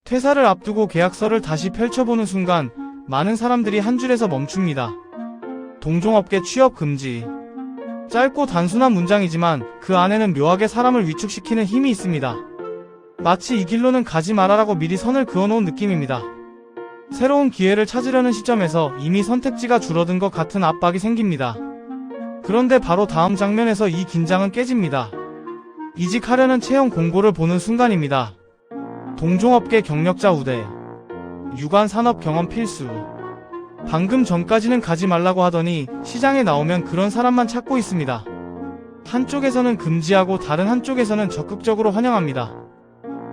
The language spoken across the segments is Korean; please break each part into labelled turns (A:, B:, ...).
A: 퇴사를 앞두고 계약서를 다시 펼쳐보는 순간 많은 사람들이 한 줄에서 멈춥니다. 동종업계 취업 금지. 짧고 단순한 문장이지만 그 안에는 묘하게 사람을 위축시키는 힘이 있습니다. 마치 이 길로는 가지 말아라고 미리 선을 그어놓은 느낌입니다. 새로운 기회를 찾으려는 시점에서 이미 선택지가 줄어든 것 같은 압박이 생깁니다. 그런데 바로 다음 장면에서 이 긴장은 깨집니다. 이직하려는 채용 공고를 보는 순간입니다. 동종업계 경력자 우대. 유관 산업 경험 필수. 방금 전까지는 가지 말라고 하더니 시장에 나오면 그런 사람만 찾고 있습니다. 한쪽에서는 금지하고 다른 한쪽에서는 적극적으로 환영합니다.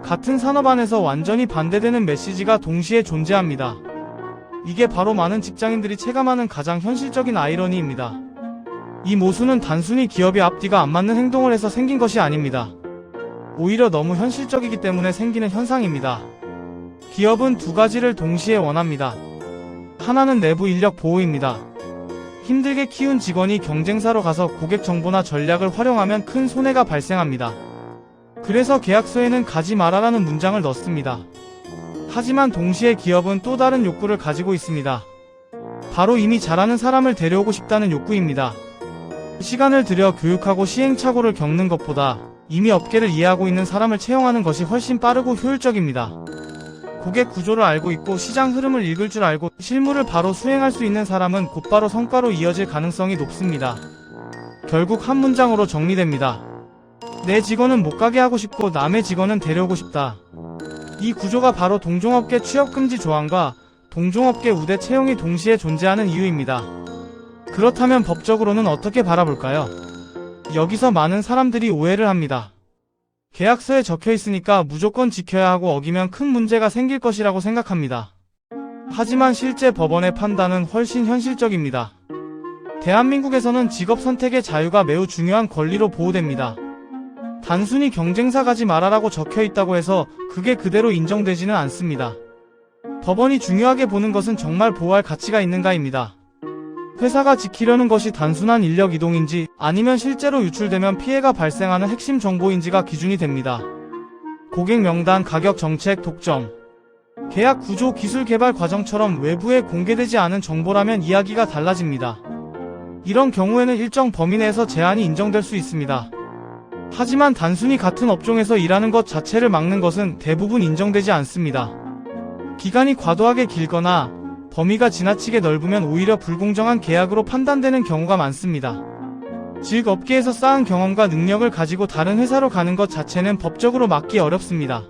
A: 같은 산업 안에서 완전히 반대되는 메시지가 동시에 존재합니다. 이게 바로 많은 직장인들이 체감하는 가장 현실적인 아이러니입니다. 이 모순은 단순히 기업이 앞뒤가 안 맞는 행동을 해서 생긴 것이 아닙니다. 오히려 너무 현실적이기 때문에 생기는 현상입니다. 기업은 두 가지를 동시에 원합니다. 하나는 내부 인력 보호입니다. 힘들게 키운 직원이 경쟁사로 가서 고객 정보나 전략을 활용하면 큰 손해가 발생합니다. 그래서 계약서에는 가지 말아라는 문장을 넣습니다. 하지만 동시에 기업은 또 다른 욕구를 가지고 있습니다. 바로 이미 잘하는 사람을 데려오고 싶다는 욕구입니다. 시간을 들여 교육하고 시행착오를 겪는 것보다 이미 업계를 이해하고 있는 사람을 채용하는 것이 훨씬 빠르고 효율적입니다. 고객 구조를 알고 있고 시장 흐름을 읽을 줄 알고 실무를 바로 수행할 수 있는 사람은 곧바로 성과로 이어질 가능성이 높습니다. 결국 한 문장으로 정리됩니다. 내 직원은 못 가게 하고 싶고 남의 직원은 데려오고 싶다. 이 구조가 바로 동종업계 취업금지 조항과 동종업계 우대 채용이 동시에 존재하는 이유입니다. 그렇다면 법적으로는 어떻게 바라볼까요? 여기서 많은 사람들이 오해를 합니다. 계약서에 적혀 있으니까 무조건 지켜야 하고 어기면 큰 문제가 생길 것이라고 생각합니다. 하지만 실제 법원의 판단은 훨씬 현실적입니다. 대한민국에서는 직업 선택의 자유가 매우 중요한 권리로 보호됩니다. 단순히 경쟁사 가지 말아라고 적혀 있다고 해서 그게 그대로 인정되지는 않습니다. 법원이 중요하게 보는 것은 정말 보호할 가치가 있는가입니다. 회사가 지키려는 것이 단순한 인력 이동인지 아니면 실제로 유출되면 피해가 발생하는 핵심 정보인지가 기준이 됩니다. 고객 명단, 가격 정책, 독점, 계약 구조, 기술 개발 과정처럼 외부에 공개되지 않은 정보라면 이야기가 달라집니다. 이런 경우에는 일정 범위 내에서 제한이 인정될 수 있습니다. 하지만 단순히 같은 업종에서 일하는 것 자체를 막는 것은 대부분 인정되지 않습니다. 기간이 과도하게 길거나 범위가 지나치게 넓으면 오히려 불공정한 계약으로 판단되는 경우가 많습니다. 즉 업계에서 쌓은 경험과 능력을 가지고 다른 회사로 가는 것 자체는 법적으로 막기 어렵습니다.